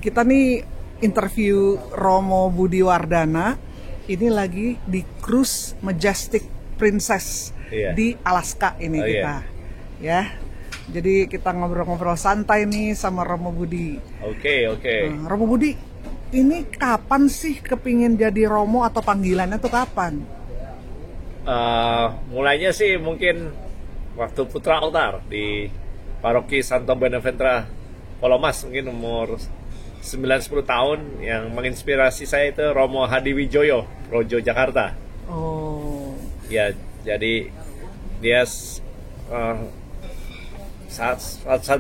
kita nih interview Romo Budi Wardana. Ini lagi di cruise Majestic Princess di Alaska ini kita. Ya. Jadi kita ngobrol-ngobrol santai nih sama Romo Budi. Oke. Nah, Romo Budi, ini kapan sih kepingin jadi Romo atau panggilannya tuh kapan? Mulainya sih mungkin waktu Putra Altar di Paroki Santo Beneventura Polomas, mungkin umur 9-10 tahun. Yang menginspirasi saya itu Romo Hadi Wijoyo, Projo Jakarta. Oh. Ya, jadi dia saat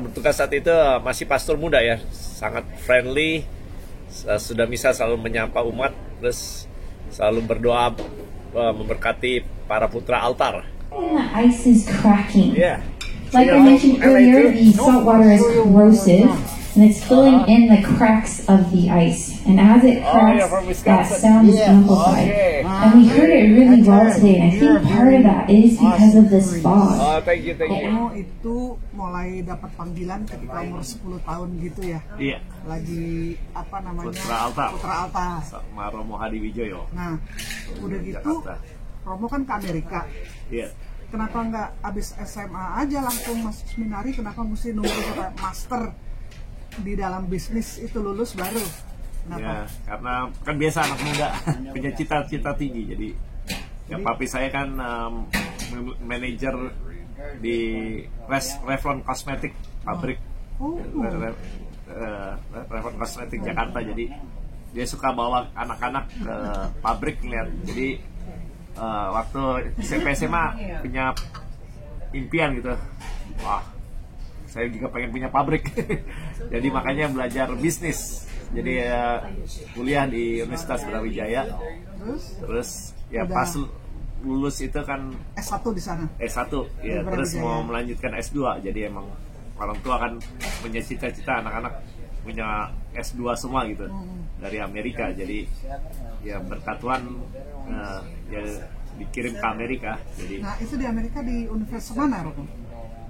bertugas saat itu masih pastor muda ya, sangat friendly, sudah bisa selalu menyapa umat, terus selalu berdoa memberkati para putra altar. The ice is cracking. Yeah. Like I mentioned earlier, the salt water is corrosive, and it's filling in the cracks of the ice. And as it cracks, that sound is amplified. And we heard it really well today, and I think part of that is because of this fog. Thank you. Itu mulai dapat panggilan ketika umur 10 tahun gitu ya? Iya. Lagi apa namanya? Putra Altar. Sama Romo Hadi Wijoyo. Nah, udah gitu, Jakarta. Romo kan ke Amerika. Iya. Kenapa nggak abis SMA aja langsung masuk seminari? Kenapa mesti nunggu sampai master di dalam bisnis itu lulus baru? Kenapa? Ya, karena kan biasa anak muda punya cita-cita tinggi. Jadi ya papi saya kan manajer di Revlon Cosmetic pabrik. Revlon Cosmetic Jakarta. Jadi dia suka bawa anak-anak ke pabrik lihat. Jadi waktu SMP SMA punya impian gitu, wah saya juga pengen punya pabrik. Jadi makanya belajar bisnis. Jadi kuliah di Universitas Brawijaya. Terus ya pas lulus itu kan S1 di sana. S1 ya, terus mau melanjutkan S2. Jadi emang orang tua kan punya cita-cita anak-anak punya S2 semua gitu dari Amerika. Jadi ya berkat Tuhan ya dikirim ke Amerika. Jadi nah itu di Amerika di universitas mana, Romo?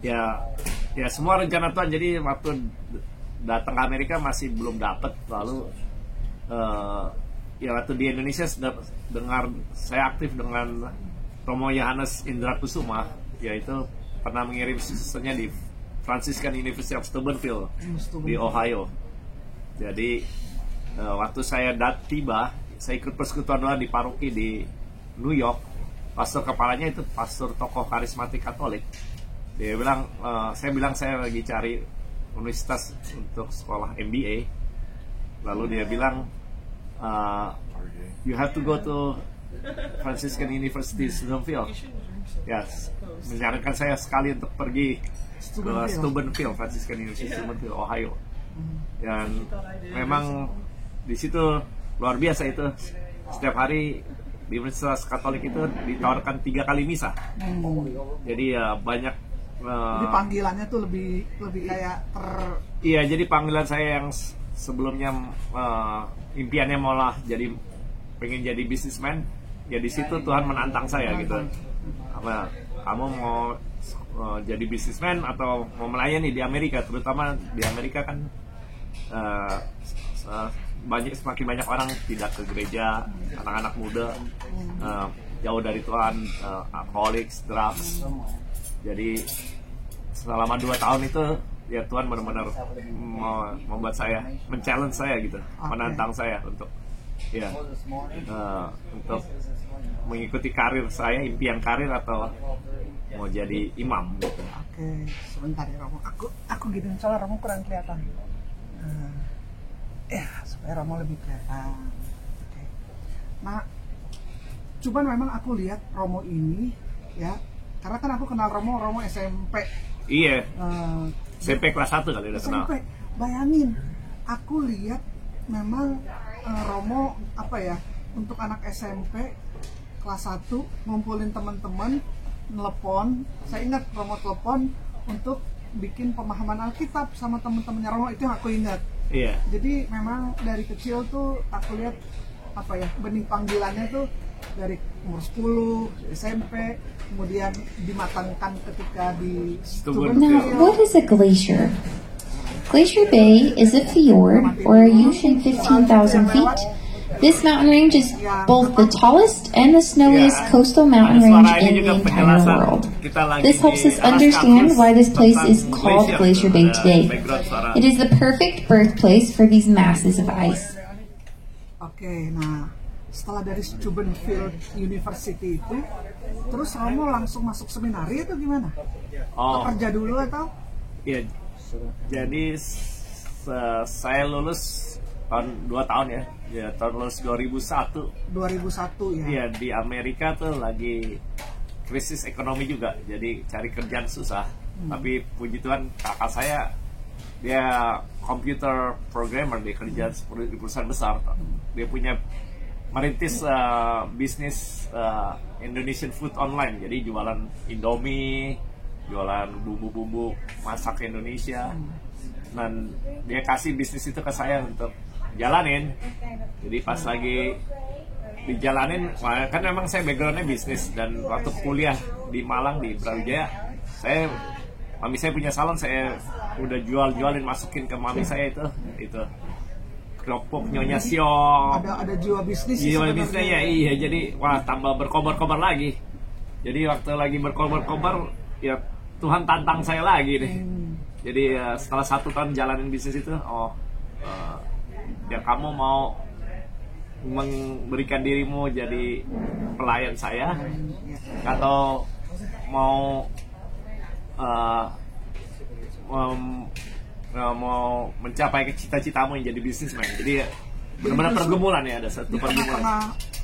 Ya semua rencana Tuhan. Jadi waktu datang ke Amerika masih belum dapat. Lalu ya waktu di Indonesia sudah dengar saya aktif dengan Romo Yohanes Indra Kusuma, yaitu pernah mengirim susunya di Franciscan University of Steubenville di Ohio. Jadi waktu saya tiba, saya ikut persekutuan doa di paroki di New York. Pastor kepalanya itu pastor tokoh karismatik Katolik. Dia bilang, saya lagi cari universitas untuk sekolah MBA. Lalu dia bilang, you have to go to Franciscan University Steubenville. Ya, menyarankan saya sekali untuk pergi ke Steubenville, Franciscan University Steubenville, Ohio. Dan memang di situ luar biasa itu. Setiap hari di Universitas Katolik itu ditawarkan 3 kali misa. Jadi ya banyak. Jadi panggilannya tuh lebih kayak Iya, jadi panggilan saya yang sebelumnya impiannya malah pengen jadi businessman. Ya di situ Tuhan menantang saya gitu. Kamu mau jadi businessman atau mau melayani di Amerika? Terutama di Amerika kan semakin banyak orang tidak ke gereja, anak-anak muda jauh dari Tuhan, alkoholik, drugs. Jadi selama 2 tahun itu ya Tuhan benar-benar membuat saya, men-challenge saya gitu, menantang saya untuk untuk mengikuti karir saya, impian karir atau mau jadi imam gitu. Oke, sebentar ya Romo. Aku gitu soalnya Romo kurang kelihatan. Supaya Romo lebih kelihatan. Oke. Nah, cuman memang aku lihat Romo ini ya, karena kan aku kenal Romo SMP. Iya. SMP kelas 1 kali udah kenal. SMP. Bayangin, aku lihat memang Romo untuk anak SMP kelas 1 ngumpulin teman-teman, nelpon. Saya ingat Romo telepon untuk bikin pemahaman Alkitab sama teman-temannya Romo, itu yang aku ingat. Iya. Jadi memang dari kecil tuh aku lihat benih panggilannya tuh dari umur 10 SMP, kemudian dimatangkan ketika di Now, what is a glacier? Glacier Bay is a fjord, or a ocean 15,000 feet. This mountain range is both the tallest and the snowiest coastal mountain range in the entire world. This helps us understand why this place is called Glacier Bay today. It is the perfect birthplace for these masses of ice. Oke, nah setelah dari Steubenville University itu, terus Romo langsung masuk seminari itu gimana? Atau kerja dulu atau? Iya, jadi saya lulus tahun 2 tahun ya tahun lulus 2001 ya. Iya, di Amerika tuh lagi krisis ekonomi juga, jadi cari kerjaan susah. Tapi puji Tuhan kakak saya dia computer programmer, dia kerja di perusahaan besar. Dia punya merintis bisnis Indonesian food online, jadi jualan Indomie, jualan bumbu-bumbu masak Indonesia. Dan dia kasih bisnis itu ke saya untuk jalanin. Jadi pas lagi dijalanin, kan memang saya backgroundnya bisnis, dan waktu kuliah di Malang di Brawijaya, mami saya punya salon, saya udah jualin, masukin ke mami saya itu kerupuk Nyonya Siong. Ada jiwa bisnis. Jiwa bisnisnya iya. Jadi wah, tambah berkobar-kobar lagi. Jadi waktu lagi berkobar-kobar, ya Tuhan tantang saya lagi deh. Jadi setelah 1 tahun jalanin bisnis itu, ya kamu mau memberikan dirimu jadi pelayan saya, atau mau mau mencapai cita-citamu yang jadi bisnismen. Jadi benar-benar pergumulan ya, ada satu pergumulan. Karena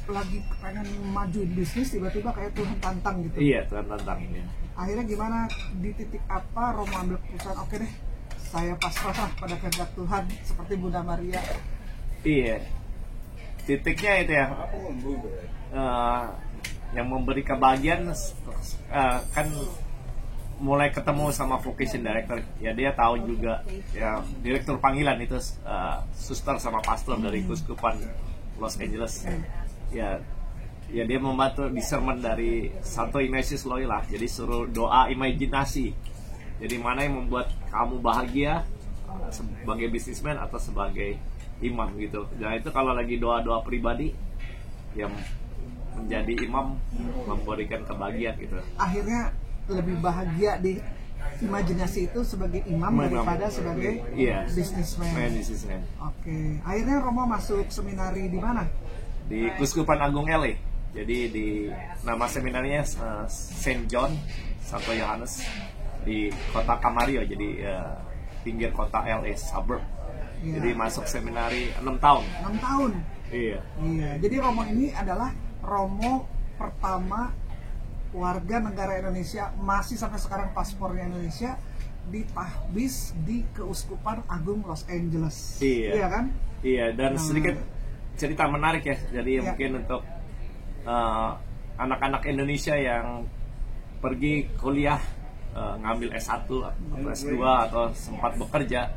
lagi pengen majuin bisnis, tiba-tiba kayak Tuhan tantang gitu. Iya, Tuhan tantang ini. Akhirnya gimana, di titik apa Romo ambil keputusan, oke deh, saya pasrah pada kehendak Tuhan seperti Bunda Maria? Iya, titiknya itu ya, yang memberi kebahagiaan kan mulai ketemu sama vocation director, ya dia tahu juga ya, direktur panggilan itu suster sama pastor dari Keuskupan Los Angeles. Ya dia membantu discernment dari Santo Ignatius Loyola. Jadi suruh doa imajinasi. Jadi mana yang membuat kamu bahagia sebagai bisnismen atau sebagai imam gitu. Dan itu kalau lagi doa-doa pribadi yang menjadi imam memberikan kebahagiaan gitu. Akhirnya lebih bahagia di imajinasi itu sebagai imam daripada sebagai bisnismen. Oke. Akhirnya Romo masuk seminari di mana? Di Keuskupan Agung LA. Jadi di nama seminarnya Saint John Santo Yohanes di kota Camarillo, jadi pinggir kota LA suburb. Iya. Jadi masuk seminari 6 tahun. 6 tahun. Iya. Jadi Romo ini adalah Romo pertama warga negara Indonesia, masih sampai sekarang paspornya Indonesia, ditahbis di Keuskupan Agung Los Angeles. Iya kan? Iya, dan sedikit cerita menarik ya. Jadi mungkin untuk anak-anak Indonesia yang pergi kuliah, ngambil S1 atau S2 atau sempat bekerja,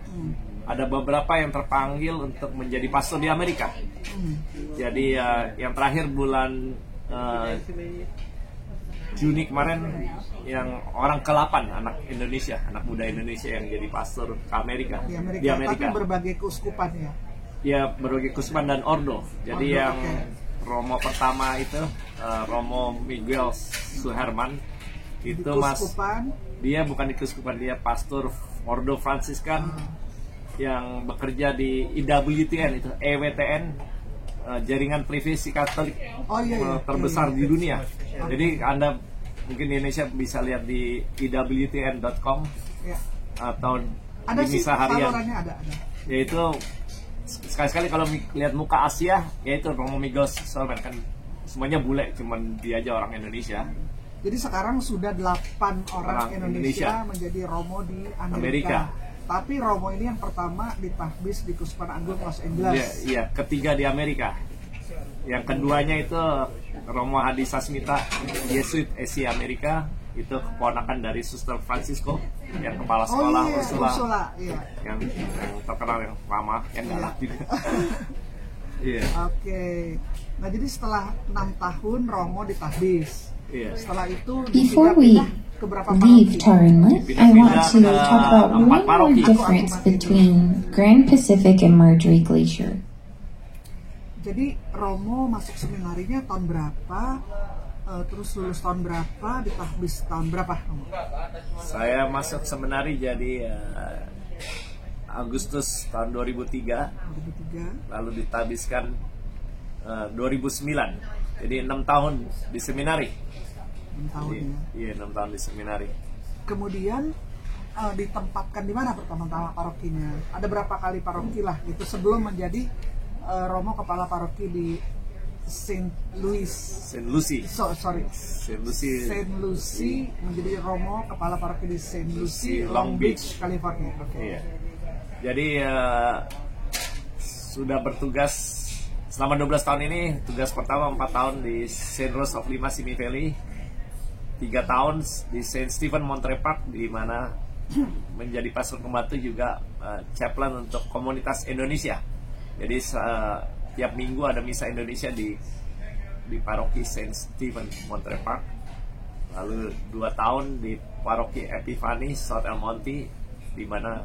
ada beberapa yang terpanggil untuk menjadi pastor di Amerika. Jadi yang terakhir bulan Juni kemarin, yang orang ke-8 anak Indonesia, anak muda Indonesia yang jadi pastor ke Amerika. Di Amerika. Tapi berbagai keuskupan ya? Ya, berbagai keuskupan dan ordo. Jadi yang Romo pertama itu, Romo Miguel Suherman, itu dia bukan di keuskupan, dia pastor ordo Fransiskan yang bekerja di IWTN, itu EWTN, jaringan privasi Katolik terbesar di dunia. Jadi Anda mungkin di Indonesia bisa lihat di iwtn.com atau ada di Misa Harian. Ada. Yaitu sekali-sekali kalau lihat muka Asia, yaitu Romo Miguel Suherman, kan semuanya bule, cuman dia aja orang Indonesia. Jadi sekarang sudah 8 orang Indonesia menjadi Romo di Amerika. Tapi Romo ini yang pertama ditahbis di Keuskupan Agung Los Angeles. Iya, ketiga di Amerika. Yang keduanya itu Romo Hadi Sasmita, Yesuit Asia Amerika, itu keponakan dari Suster Francisco yang kepala sekolah Ursula. Yang terkenal, yang ramah, yang galak juga. Oke. Nah, jadi setelah 6 tahun Romo ditahbis. Setelah itu Before we Keberapa leave paroki? Tarinlet, I want to talk about one more difference between Grand Pacific and Marjorie Glacier. Jadi Romo masuk seminarinya tahun berapa? Terus lulus tahun berapa? Ditahbis tahun berapa? Romo? Saya masuk seminari jadi Agustus tahun 2003, 2003. lalu ditabiskan 2009. Jadi 6 tahun di seminari. 6 tahun Jadi, ya. iya 6 tahun di seminari. Kemudian ditempatkan di mana pertama-tama parokinya? Ada berapa kali paroki lah gitu sebelum menjadi Romo kepala paroki di Saint Louis. Saint Lucie. Sorry. Saint Lucie. Saint Lucie menjadi Romo kepala paroki di Saint Lucie, Long Beach, California. Oke. Iya. Jadi sudah bertugas selama 12 tahun ini. Tugas pertama 4 tahun di Saint Rose of Lima Simi Valley, 3 tahun di Saint Stephen Monterey Park, di mana menjadi pastor pembantu juga chaplain untuk komunitas Indonesia. Jadi tiap minggu ada misa Indonesia di paroki Saint Stephen Monterey Park. Lalu 2 tahun di paroki Epiphany South El Monte, di mana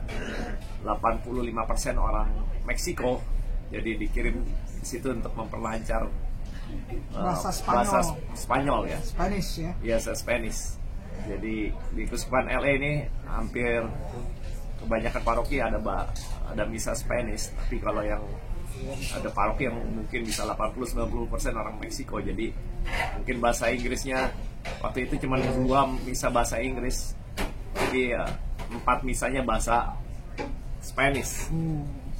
85% orang Meksiko, jadi dikirim ke situ untuk memperlancar Bahasa Spanyol ya. Spanish ya. Yes, Spanish. Jadi di Kuskupan LA ini hampir kebanyakan paroki ada misa Spanish, tapi kalau yang ada paroki yang mungkin bisa 80-90% orang Meksiko, jadi mungkin bahasa Inggrisnya waktu itu cuma 2 misa bahasa Inggris, jadi 4 misanya bahasa Spanish.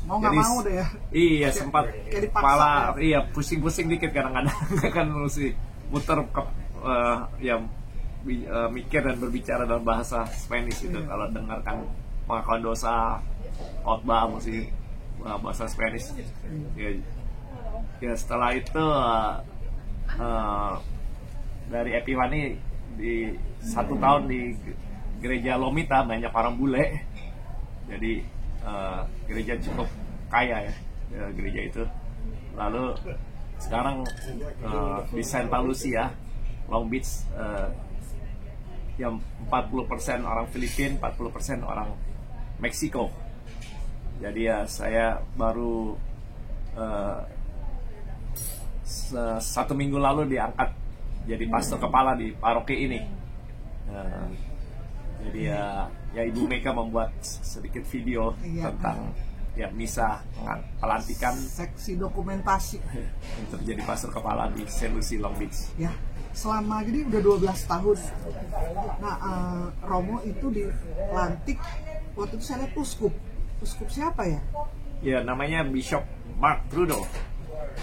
Mau nggak mau deh ya. Iya, sempat kayak dipaksa, kepala ya. iya pusing-pusing dikit kadang-kadang kan mesti muter mikir dan berbicara dalam bahasa Spanish itu. Kalau dengarkan pengakuan dosa khotbah mesti bahasa Spanish. Ya setelah itu dari Epiphany di 1 tahun di gereja Lomita, banyak orang bule, jadi gereja cukup kaya ya gereja itu. Lalu sekarang di Santa Lucia, Long Beach, yang 40% orang Filipina, 40% orang Meksiko. Jadi ya saya baru 1 minggu lalu diangkat jadi pastor kepala di paroki ini. Jadi ya Ibu Mega membuat sedikit video tentang misa pelantikan, seksi dokumentasi untuk jadi pastor kepala di Saint Lucie Long Beach. Ya, selama jadi udah 12 tahun. Nah, Romo itu dilantik waktu itu saya lihat uskup siapa ya? Ya, namanya Bishop Mark Trudeau.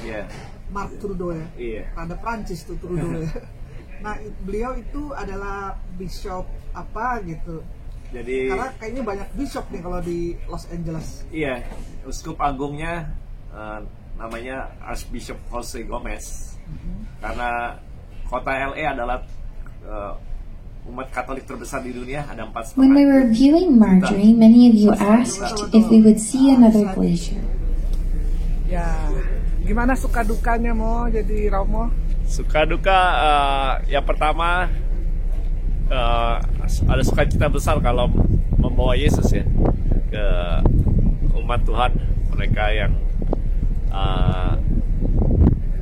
Ya. Mark Trudeau ya. Iya. Ada Prancis tuh Trudeau ya. Nah, beliau itu adalah bishop apa gitu. Jadi karena kayaknya banyak bishop nih kalau di Los Angeles. Iya, uskup agungnya namanya Archbishop Jose Gomez. Karena kota LA adalah umat Katolik terbesar di dunia, ada 4,5. When we were viewing Marjorie, many of you asked if we would see another glacier. Ya, gimana suka dukanya mau jadi Romo? Suka duka yang pertama ada sukacita besar kalau membawa Yesus ya ke umat Tuhan, mereka yang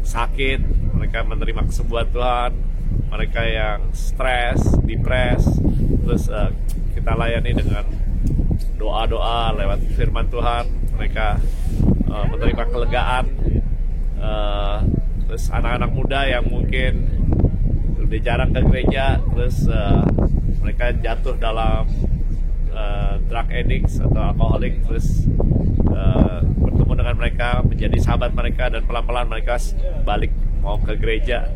sakit, mereka menerima kesembuhan Tuhan, mereka yang stres, depres, terus kita layani dengan doa-doa lewat firman Tuhan, mereka menerima kelegaan, terus anak-anak muda yang mungkin udah jarang ke gereja, terus mereka jatuh dalam drug addicts atau alkoholik, terus bertemu dengan mereka, menjadi sahabat mereka, dan pelan-pelan mereka balik mau ke gereja.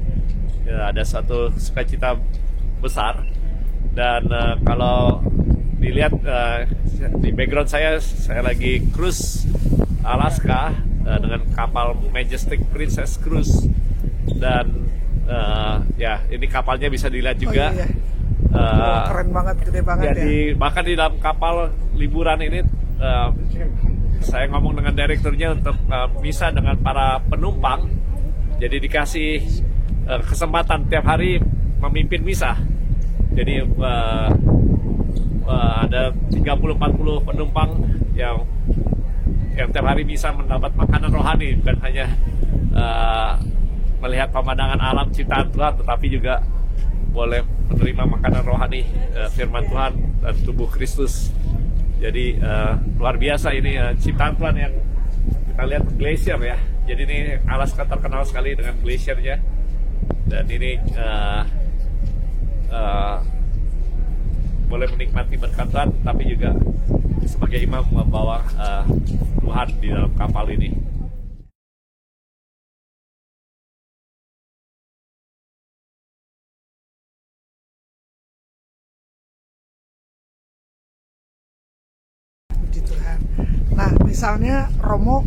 Ada satu sukacita besar. Dan kalau dilihat di background saya lagi cruise Alaska dengan kapal Majestic Princess Cruise, dan ya ini kapalnya bisa dilihat juga. Keren banget, gede banget. Jadi ya, bahkan di dalam kapal liburan ini saya ngomong dengan direkturnya untuk misa dengan para penumpang. Jadi dikasih kesempatan tiap hari memimpin misa. Jadi ada 30-40 penumpang yang tiap hari bisa mendapat makanan rohani, bukan hanya melihat pemandangan alam ciptaan Tuhan, tetapi juga boleh menerima makanan rohani, firman Tuhan dan tubuh Kristus. Jadi luar biasa ini ciptaan Tuhan yang kita lihat glacier ya. Jadi ini Alaska terkenal sekali dengan glaciernya, dan ini boleh menikmati berkat Tuhan, tapi juga sebagai imam membawa Tuhan di dalam kapal ini. Puji Tuhan. Nah, misalnya Romo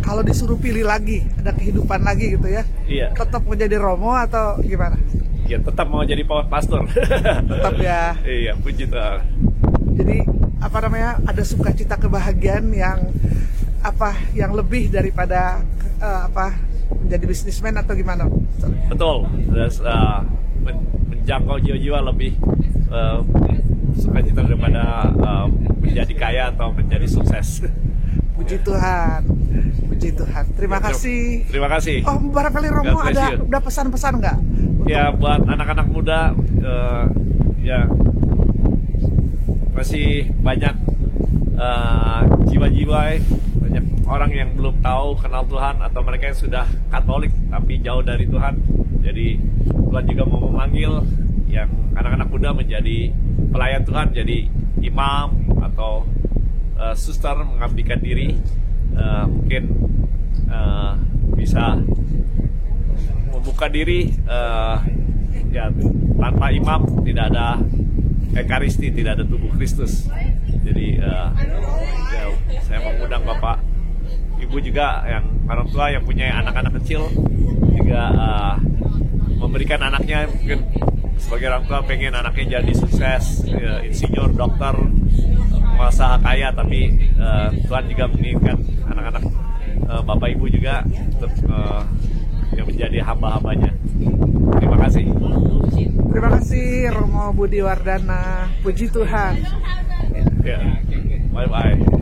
kalau disuruh pilih lagi, ada kehidupan lagi gitu ya, Iya. tetap mau jadi Romo atau gimana? Ya tetap mau jadi pastor. Tetap ya. Iya, puji Tuhan. Jadi apa namanya, ada sukacita kebahagiaan yang lebih daripada menjadi bisnismen atau gimana? Betul. Terus menjangkau jiwa-jiwa lebih sukacita daripada menjadi kaya atau menjadi sukses. Puji Tuhan, puji Tuhan. Terima kasih. Terima kasih. Oh, barangkali Romo God bless you. ada pesan-pesan nggak? Ya, buat anak-anak muda, ya masih banyak jiwa-jiwa, banyak orang yang belum tahu kenal Tuhan, atau mereka yang sudah Katolik tapi jauh dari Tuhan. Jadi Tuhan juga mau memanggil yang anak-anak muda menjadi pelayan Tuhan, jadi imam atau suster, mengabdikan diri. Mungkin bisa membuka diri. Ya, tanpa imam tidak ada Ekaristi, tidak ada tubuh Kristus. Jadi ya, saya mengundang Bapak Ibu juga, yang orang tua yang punya anak-anak kecil, juga memberikan anaknya, mungkin sebagai orang tua pengen anaknya jadi sukses, insinyur, dokter, pengusaha kaya, tapi Tuhan juga menginginkan anak-anak Bapak Ibu juga untuk yang menjadi hamba-hambanya. Terima kasih. Terima kasih Romo Budi Wardana. Puji Tuhan. Ya, bye-bye.